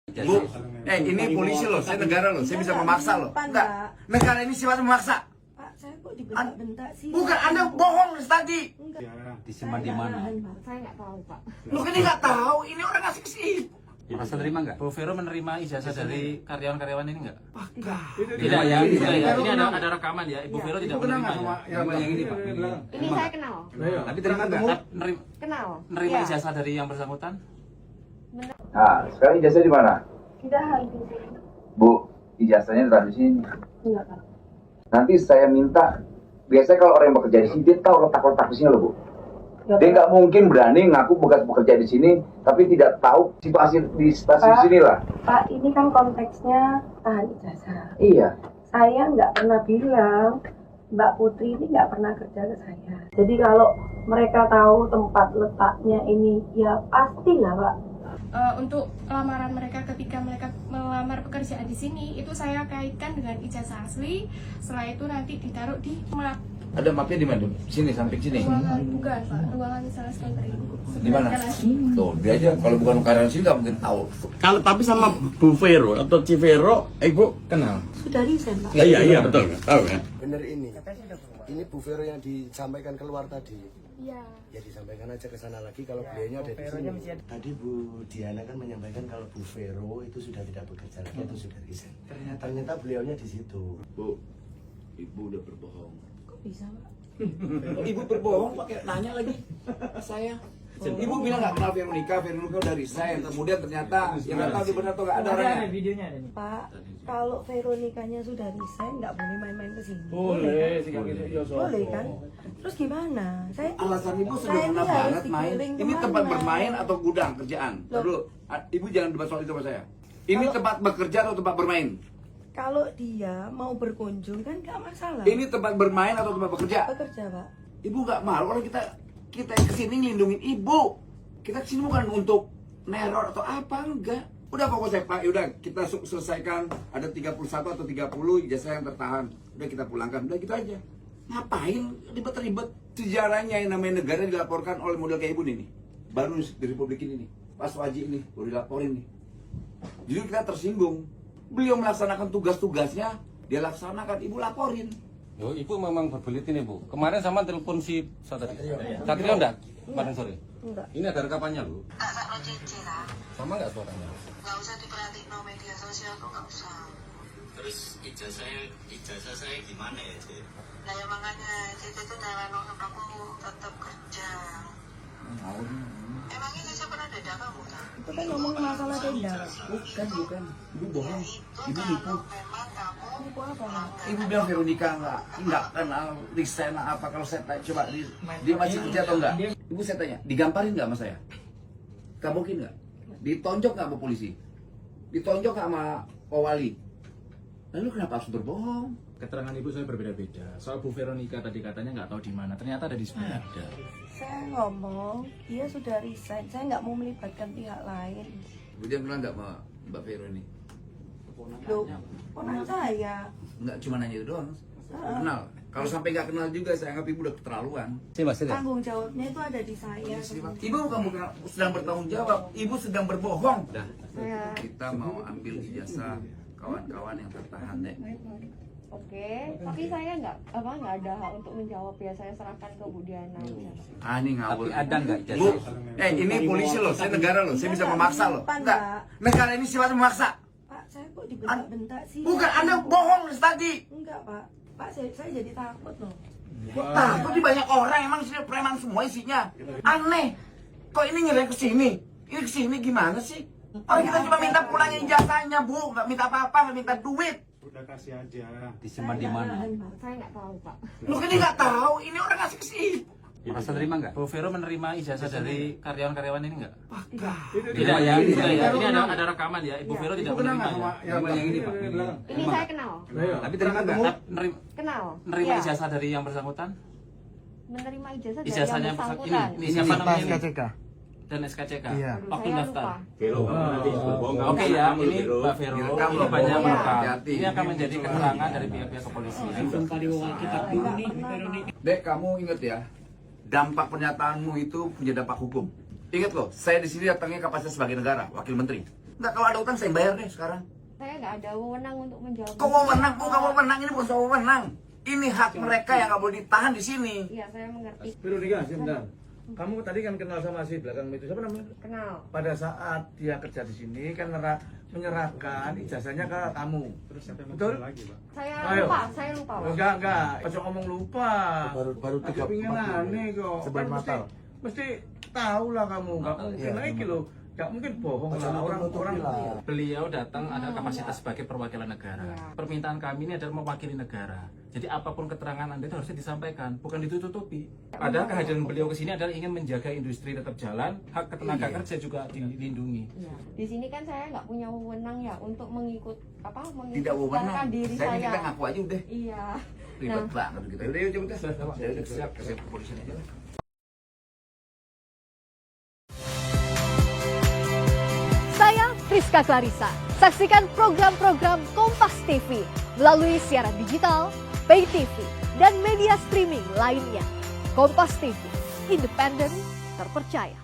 Bu, ini polisi loh, saya negara loh, saya bisa memaksa loh. Enggak, negara ini sifatnya memaksa. Pak, saya kok dibentak-bentak sih? Bukan, Anda bohong tadi. Enggak. Disimpan di mana? Saya nggak tahu, Pak. Lu kan nggak tahu, ini orang ngasih ke sini. Merasa terima nggak? Bu Vero menerima ijazah dari karyawan-karyawan ini nggak? Enggak. Tidak ya, tidak ya. Ini ada rekaman ya. Ibu Vero tidak Kenal menerima nggak ya. sama Yang ini Pak. Ini saya kenal. Tapi terima nggak? Kenal. Menerima Iya. ijazah dari yang bersangkutan? Nah, sekarang ijazah di mana? Tidak habis. Bu, ijazahnya taruh di sini. Enggak, Pak. Nanti saya minta, biasanya kalau orang yang bekerja di sini, dia tahu letak-letak di sini loh, Bu. Dia nggak mungkin berani ngaku bekas bekerja di sini, tapi tidak tahu situasi di stasiun sini lah. Pak, ini kan konteksnya tahan ijazah. Iya. Saya nggak pernah bilang Mbak Putri ini nggak pernah kerja ke saya. Jadi kalau mereka tahu tempat letaknya ini, ya pastilah, Pak. Untuk lamaran mereka ketika mereka melamar pekerjaan di sini itu saya kaitkan dengan ijazah asli. Setelah itu nanti ditaruh di map. Ada mapnya di mana? Sini, samping sini. Ruangan bukan, Pak, ruangan sales country. Di mana? Tuh, dia aja kalau bukan karyawan sini nggak mungkin tahu. Kalau tapi sama Bu Vero atau Civero, Ibu kenal? Sudah resign, Pak. Iya betul kan? Tahu kan? Bener ini. Ini Bu Vero yang disampaikan keluar tadi. Iya. Ya disampaikan aja ke sana lagi kalau beliaunya ada di sini. Tadi Bu Diana kan menyampaikan kalau Bu Vero itu sudah tidak bekerja lagi atau sudah resign. Ternyata beliaunya di situ. Bu, Ibu udah berbohong. Kok bisa, Pak? Ibu berbohong pakai nanya lagi saya. Ibu bilang nggak kenal Veronica udah resign. Kemudian ternyata yang nggak tahu dia benar atau nggak ada orangnya. Pak, kalau Veronikanya sudah resign, nggak boleh main-main ke sini. Boleh, Boleh kan? Terus gimana? Saya Alasan Ibu saya sederhana ini harus banget main. digiring Ini kemana? tempat bermain atau gudang kerjaan? Loh. Dulu, Ibu jangan debat soal itu sama saya. Ini Kalau- tempat bekerja atau tempat bermain? Kalau dia mau berkunjung kan nggak masalah. Ini tempat bermain atau tempat bekerja? Bekerja, Pak. Ibu nggak malu kalau kita yang kesini ngelindungin Ibu. Kita kesini bukan untuk neror atau apa, enggak. Udah pokok saya Pak, udah kita selesaikan ada 31 atau 30 ijazah yang tertahan. Udah kita pulangkan, udah gitu aja. Ngapain ribet-ribet? Sejarahnya yang namanya negara dilaporkan oleh model kayak Ibu nih. Baru di Republik ini nih. Pas Waji ini baru dilaporin nih. Jadi kita tersinggung. Beliau melaksanakan tugas-tugasnya, dia laksanakan, Ibu laporin. Yo, Ibu memang berbelit ini Bu. Kemarin sama telepon si Satrio enggak? Kemarin sore. Enggak. Ini ada rekamannya Bu. Tak sakno cicilan. Sama enggak suaranya? Nggak usah diperhatiin no media sosial tuh nggak usah. Terus ijazah saya gimana ya, Cik? Nah ya makanya Cici tuh jangan aku tetap kerja. Emangnya Cici pernah dada kamu kan? Itu kan ngomong masalah tenda. Bukan. Ibu bohong. Ibu Itu nipu. kalau memang kamu Nipu apa, Pak? Ibu bilang Veronica nggak kenal resign apa. Kalau saya tanya coba dia masih kerja atau enggak? Ibu saya tanya, digamparin nggak sama saya? Kabokin nggak? Ditonjok nggak sama polisi? Ditonjok nggak sama Pak Wali? Lalu kenapa harus berbohong? Keterangan Ibu saya berbeda-beda. Soal Bu Veronica tadi katanya nggak tahu di mana. Ternyata ada di sebelah ada. Saya ngomong, dia sudah resign. Saya nggak mau melibatkan pihak lain. Ibu dia bilang nggak sama Mbak Vero ini? Loh, ponak saya. Nggak cuma nanya itu doang. Kenal. Kalau sampai nggak kenal juga, saya anggap Ibu udah keterlaluan. Tanggung jawabnya itu ada di saya. Ibu bukan sedang bertanggung jawab, Ibu sedang berbohong. Saya Kita mau ambil ijazah kawan-kawan yang tertahan deh. Oke, tapi saya nggak ada hak untuk menjawab ya. Saya serahkan ke Bu Diana. Ini ngawur. Tapi ada nggak Bu, ijazah? ini polisi loh, saya negara loh, saya bisa memaksa loh. Enggak, negara ini sifatnya memaksa. Pak, saya kok dibentak-bentak sih? Bukan, Anda bohong tadi. Enggak, Pak. Pak, saya jadi takut loh. Takut di banyak orang, emang sini preman semua isinya. Aneh, kok ini ngirim ke sini? Ini ke sini gimana sih? Orang kita cuma minta pulangin ijazahnya, Bu. Nggak minta apa-apa, nggak minta duit. Udah kasih aja. Disimpan di mana? Saya nggak tahu, Pak. Lu kan nggak tahu, ini orang ngasih ke sini. Merasa terima nggak? Bu Vero menerima ijazah dari karyawan-karyawan ini nggak? Tidak ya, tidak ya. Ini ada rekaman ya. Ibu Vero tidak kenal menerima nggak sama ya. Yang ini Pak. Ini saya kenal. Tapi terima nggak? Kenal. Menerima Iya. ijazah dari yang bersangkutan? Menerima ijazah dari Ijazahnya yang bersangkutan. ini siapa namanya ini? Dan SKCK. Aduh, Waktu saya daftar. lupa. Oke ya, ini Mbak Vero. Direkam Ini loh, banyak Bu. merekam. Hati-hati. Ini akan menjadi keterangan dari pihak-pihak kepolisian. Dek, kamu inget ya, dampak pernyataanmu itu punya dampak hukum. Ingat loh, saya di sini datangnya kapasitas sebagai negara, wakil menteri. Nggak, kalau ada utang saya bayar deh sekarang. Saya nggak ada wewenang untuk menjawab. Kau wewenang, bukan wewenang, ini bukan soal wewenang. Ini hak mereka yang nggak boleh ditahan di sini. Iya, saya mengerti. Veronica, sebentar. Kamu tadi kan kenal sama si belakang itu, siapa namanya? Kenal. Pada saat dia kerja di sini kan menyerahkan ijazahnya ke kamu. Terus siapa yang betul? Lagi, Pak? Saya lupa, Pak. Enggak. Pocok ngomong lupa. Baru 3 Pingin aneh kok. Sebelum Kan mesti tahu lah kamu. Enggak mungkin lagi loh. Enggak mungkin bohong lah orang-orang. Beliau datang ada kapasitas sebagai perwakilan negara. Permintaan kami ini adalah mewakili negara. Jadi apapun keterangan Anda itu harusnya disampaikan, bukan ditutupi. Padahal kehadiran beliau ke sini adalah ingin menjaga industri tetap jalan, hak tenaga kerja juga dilindungi. Iya. Di sini kan saya nggak punya wewenang ya untuk Tidak wewenang. diri Saya saya. kita ngaku aja udah. Iya. Ribet banget kita. Udah yuk coba tes. Siap, saya kepolisian aja. Saya Priska Clarissa. Saksikan program-program Kompas TV melalui siaran digital, pay TV, dan media streaming lainnya. Kompas TV, independen, terpercaya.